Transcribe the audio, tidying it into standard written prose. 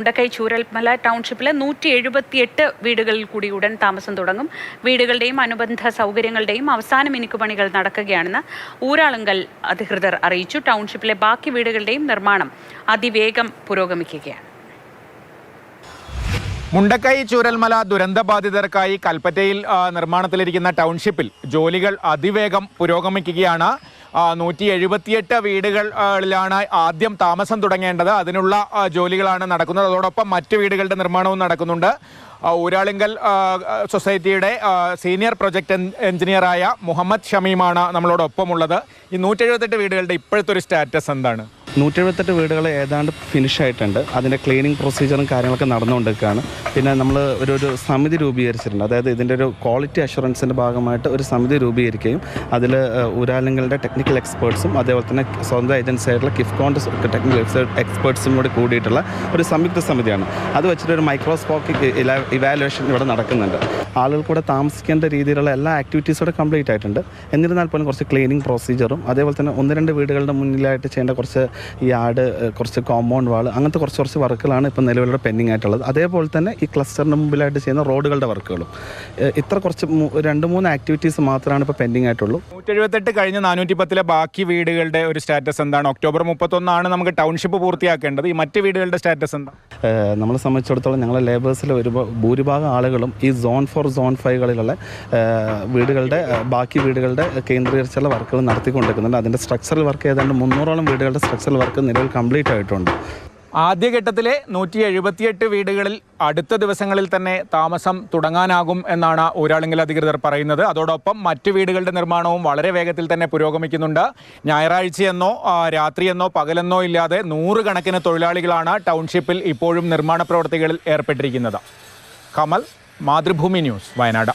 മുണ്ടക്കൈ ചൂരൽമല ടൗൺഷിപ്പിലെ 178 വീടുകളിൽ കൂടി ഉടൻ താമസം തുടങ്ങും. വീടുകളുടെയും അനുബന്ധ സൗകര്യങ്ങളുടെയും അവസാന മിനുക്കുപണികൾ നടക്കുകയാണെന്ന് ഊരാളുങ്കൽ അധികൃതർ അറിയിച്ചു. ടൗൺഷിപ്പിലെ ബാക്കി വീടുകളുടെയും നിർമ്മാണം അതിവേഗം പുരോഗമിക്കുകയാണ്. മുണ്ടക്കൈ ചൂരൽമല ദുരന്തബാധിതർക്കായി കൽപ്പറ്റയിൽ നിർമ്മാണത്തിലിരിക്കുന്ന ടൗൺഷിപ്പിൽ ജോലികൾ അതിവേഗം പുരോഗമിക്കുകയാണ്. 178 വീടുകളിലാണ് ആദ്യം താമസം തുടങ്ങേണ്ടത്. അതിനുള്ള ജോലികളാണ് നടക്കുന്നത്. അതോടൊപ്പം മറ്റ് വീടുകളുടെ നിർമ്മാണവും നടക്കുന്നുണ്ട്. ഊരാളുങ്കൽ സൊസൈറ്റിയുടെ സീനിയർ പ്രൊജക്ട് എഞ്ചിനീയറായ മുഹമ്മദ് ഷമീമാണ് നമ്മളോടൊപ്പമുള്ളത്. ഈ 178 വീടുകളുടെ ഇപ്പോഴത്തെ ഒരു സ്റ്റാറ്റസ് എന്താണ്? 178 വീടുകൾ ഏതാണ്ട് ഫിനിഷ് ആയിട്ടുണ്ട്. അതിൻ്റെ ക്ലീനിങ് പ്രൊസീജറും കാര്യങ്ങളൊക്കെ നടന്നുകൊണ്ടിരിക്കുകയാണ്. പിന്നെ നമ്മൾ ഒരു സമിതി രൂപീകരിച്ചിട്ടുണ്ട്. അതായത് ഇതിൻ്റെ ഒരു ക്വാളിറ്റി അഷുറൻസിൻ്റെ ഭാഗമായിട്ട് ഒരു സമിതി രൂപീകരിക്കുകയും അതിൽ ഊരാളുങ്കലിൻ്റെ ടെക്നിക്കൽ എക്സ്പേർട്സും അതേപോലെ തന്നെ സ്വന്തം ഏജൻസി ആയിട്ടുള്ള കിഫ്കോണിൻ്റെ ടെക്നിക്കൽ എക്സ്പേർട്സും കൂടി കൂടിയിട്ടുള്ള ഒരു സംയുക്ത സമിതിയാണ്. അത് വെച്ചിട്ട് ഒരു മൈക്രോസ്കോപ്പിക് ഇവാലുവേഷൻ ഇവിടെ നടക്കുന്നുണ്ട്. ആളുകൾ കൂടെ താമസിക്കേണ്ട രീതിയിലുള്ള എല്ലാ ആക്ടിവിറ്റീസോടെ കംപ്ലീറ്റ് ആയിട്ടുണ്ട്. എന്നിരുന്നാൽ പോലും കുറച്ച് ക്ലീനിങ് പ്രൊസീജറും അതേപോലെ തന്നെ 1-2 വീടുകളുടെ മുന്നിലായിട്ട് ചെയ്യേണ്ട കുറച്ച് യാർഡ്, കുറച്ച് കോമ്പൗണ്ട് വാൾ, അങ്ങനത്തെ കുറച്ച് വർക്കുകളാണ് ഇപ്പോൾ നിലവിലുള്ള പെൻഡിങ് ആയിട്ടുള്ളത്. അതേപോലെ തന്നെ ഈ ക്ലസ്റ്ററിന് മുമ്പിലായിട്ട് ചെയ്യുന്ന റോഡുകളുടെ വർക്കുകളും ഇത്ര കുറച്ച് 2-3 ആക്ടിവിറ്റീസ് മാത്രമാണ് ഇപ്പോൾ പെൻഡിങ് ആയിട്ടുള്ളൂ. 178 കഴിഞ്ഞ് 410 ബാക്കി വീടുകളുടെ ഒരു സ്റ്റാറ്റസ് എന്താണ്? ഒക്ടോബർ 31 നമുക്ക് ടൗൺഷിപ്പ് പൂർത്തിയാക്കേണ്ടത്. ഈ മറ്റ് വീടുകളുടെ സ്റ്റാറ്റസ് എന്താ? നമ്മളെ സംബന്ധിച്ചിടത്തോളം ഞങ്ങളെ ലേബേഴ്സിൽ ഭൂരിഭാഗം ആളുകളും ഈ സോൺ 4, സോൺ 5കളിലുള്ള ബാക്കി വീടുകളുടെ കേന്ദ്രീകരിച്ചുള്ള വർക്കുകൾ നടത്തിക്കൊണ്ടിരിക്കുന്നുണ്ട്. അതിൻ്റെ സ്ട്രക്ചറൽ വർക്ക് ഏതാണ്ട് 300ഓളം വീടുകളുടെ സ്ട്രക്ചറൽ വർക്ക് നിലവിൽ കംപ്ലീറ്റ് ആയിട്ടുണ്ട്. ആദ്യഘട്ടത്തിലെ 178 വീടുകളിൽ അടുത്ത ദിവസങ്ങളിൽ തന്നെ താമസം തുടങ്ങാനാകും എന്നാണ് ഊരാളുങ്കൽ അധികൃതർ പറയുന്നത്. അതോടൊപ്പം മറ്റ് വീടുകളുടെ നിർമ്മാണവും വളരെ വേഗത്തിൽ തന്നെ പുരോഗമിക്കുന്നുണ്ട്. ഞായറാഴ്ചയെന്നോ രാത്രിയെന്നോ പകലെന്നോ ഇല്ലാതെ 100 കണക്കിന് തൊഴിലാളികളാണ് ടൗൺഷിപ്പിൽ ഇപ്പോഴും നിർമ്മാണ പ്രവർത്തികളിൽ ഏർപ്പെട്ടിരിക്കുന്നത്. കമൽ, മാതൃഭൂമി ന്യൂസ്, വയനാട്.